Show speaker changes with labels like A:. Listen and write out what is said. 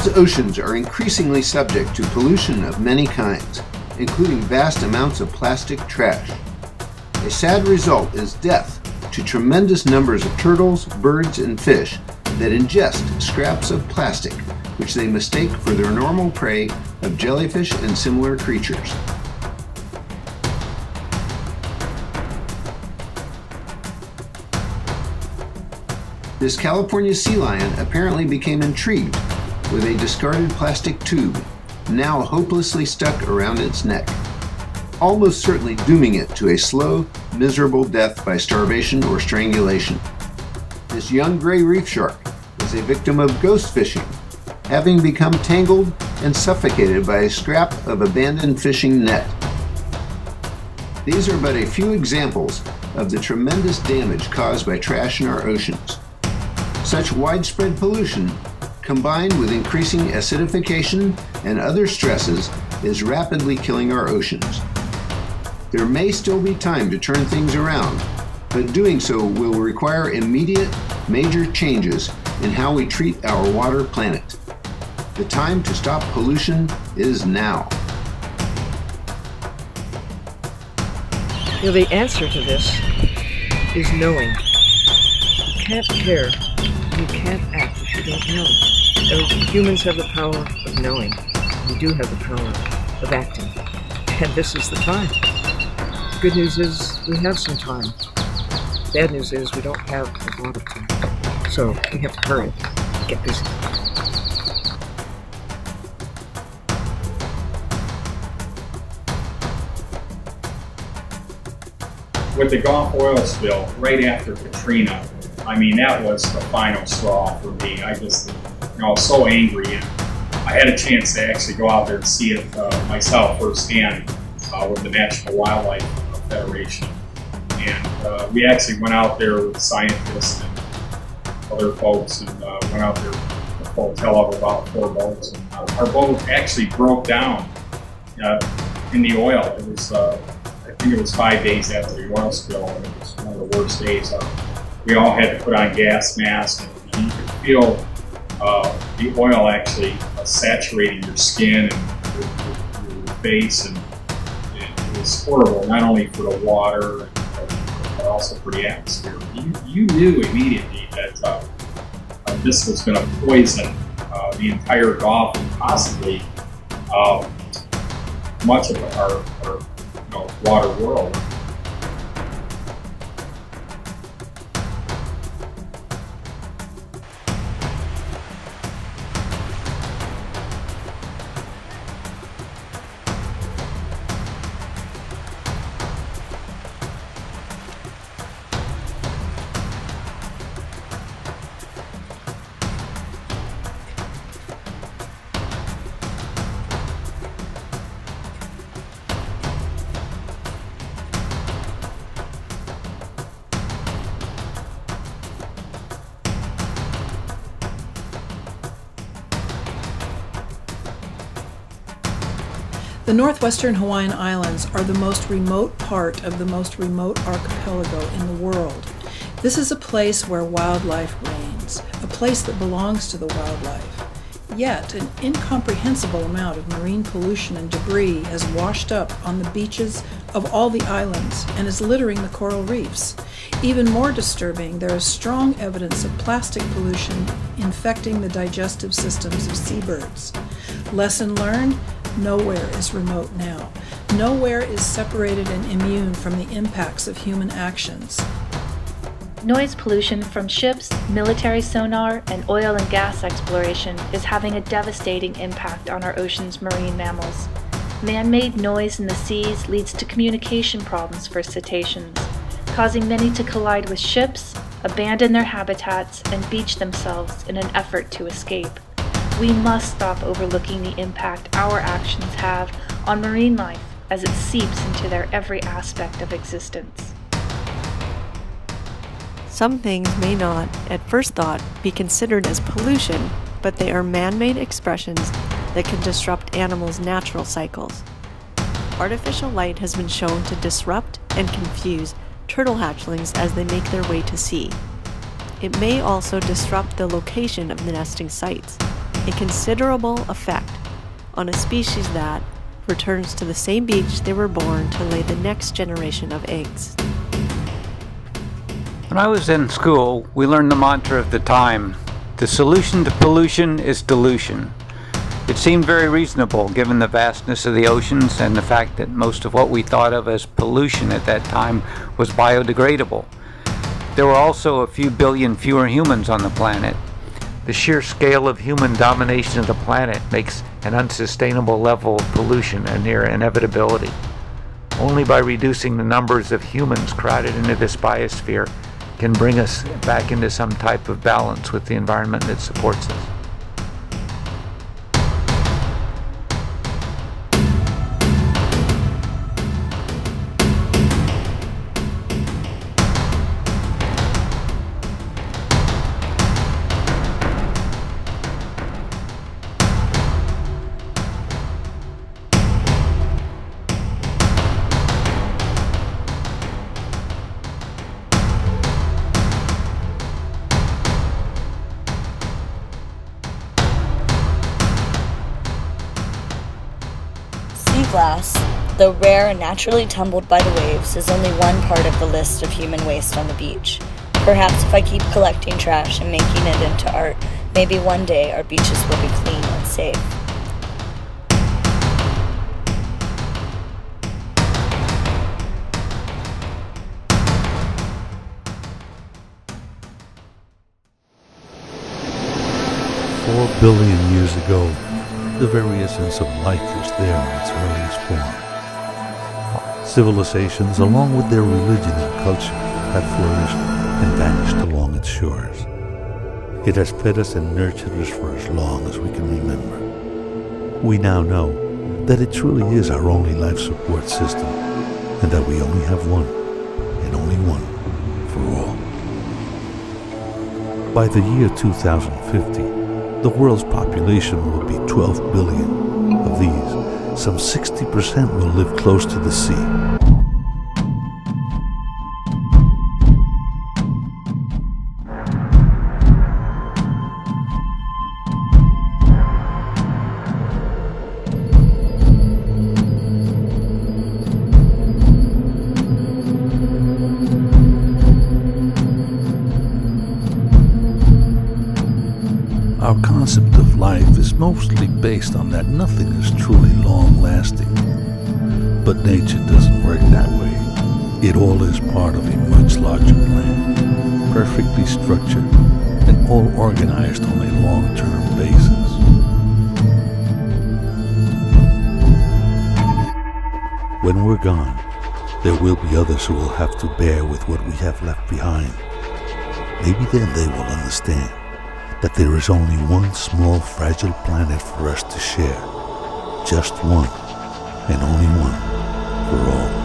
A: world's oceans are increasingly subject to pollution of many kinds, including vast amounts of plastic trash. A sad result is death to tremendous numbers of turtles, birds, and fish that ingest scraps of plastic, which they mistake for their normal prey of jellyfish and similar creatures. This California sea lion apparently became intrigued with a discarded plastic tube, now hopelessly stuck around its neck, almost certainly dooming it to a slow, miserable death by starvation or strangulation. This young gray reef shark is a victim of ghost fishing, having become tangled and suffocated by a scrap of abandoned fishing net. These are but a few examples of the tremendous damage caused by trash in our oceans. Such widespread pollution, combined with increasing acidification and other stresses, is rapidly killing our oceans. There may still be time to turn things around, but doing so will require immediate, major changes in how we treat our water planet. The time to stop pollution is now.
B: The answer to this is knowing. You can't care, you can't act if you don't know. Humans have the power of knowing. We do have the power of acting. And this is the time. Good news is we have some time. Bad news is we don't have a lot of time. So we have to hurry, get busy.
C: With the Gulf oil spill right after Katrina, I mean, that was the final straw for me. I just, was so angry, and I had a chance to actually go out there and see it myself firsthand with the National Wildlife Federation. And we actually went out there with scientists and other folks, and went out there with a hotel of about 4 boats. And our boat actually broke down in the oil. It was, I think it was 5 days after the oil spill, and it was one of the worst days. We all had to put on gas masks, and you could feel the oil actually saturating your skin and your face, and it was horrible, not only for the water, but also for the atmosphere. You knew immediately that this was going to poison the entire Gulf and possibly much of our water world.
D: The northwestern Hawaiian Islands are the most remote part of the most remote archipelago in the world. This is a place where wildlife reigns, a place that belongs to the wildlife. Yet, an incomprehensible amount of marine pollution and debris has washed up on the beaches of all the islands and is littering the coral reefs. Even more disturbing, there is strong evidence of plastic pollution infecting the digestive systems of seabirds. Lesson learned? Nowhere is remote now. Nowhere is separated and immune from the impacts of human actions.
E: Noise pollution from ships, military sonar, and oil and gas exploration is having a devastating impact on our ocean's marine mammals. Man-made noise in the seas leads to communication problems for cetaceans, causing many to collide with ships, abandon their habitats, and beach themselves in an effort to escape. We must stop overlooking the impact our actions have on marine life as it seeps into their every aspect of existence.
F: Some things may not, at first thought, be considered as pollution, but they are man-made expressions that can disrupt animals' natural cycles. Artificial light has been shown to disrupt and confuse turtle hatchlings as they make their way to sea. It may also disrupt the location of the nesting sites. a considerable effect on a species that returns to the same beach they were born to lay the next generation of eggs.
G: When I was in school, we learned the mantra of the time: the solution to pollution is dilution. It seemed very reasonable given the vastness of the oceans and the fact that most of what we thought of as pollution at that time was biodegradable. There were also a few billion fewer humans on the planet. The sheer scale of human domination of the planet makes an unsustainable level of pollution a near inevitability. Only by reducing the numbers of humans crowded into this biosphere can bring us back into some type of balance with the environment that supports us.
H: Sea glass, though rare and naturally tumbled by the waves, is only one part of the list of human waste on the beach. Perhaps if I keep collecting trash and making it into art, maybe one day our beaches will be clean and safe.
I: "4 billion years ago, the very essence of life was there in its earliest form. Civilizations, along with their religion and culture, have flourished and vanished along its shores. It has fed us and nurtured us for as long as we can remember. We now know that it truly is our only life support system, and that we only have one, and only one, for all. By the year 2050, the world's population will be 12 billion. Of these, some 60% will live close to the sea. Our concept of life is mostly based on that nothing is truly long-lasting. But nature doesn't work that way. It all is part of a much larger plan, perfectly structured and all organized on a long-term basis. When we're gone, there will be others who will have to bear with what we have left behind. Maybe then they will understand that there is only one small, fragile planet for us to share. Just one, and only one, for all.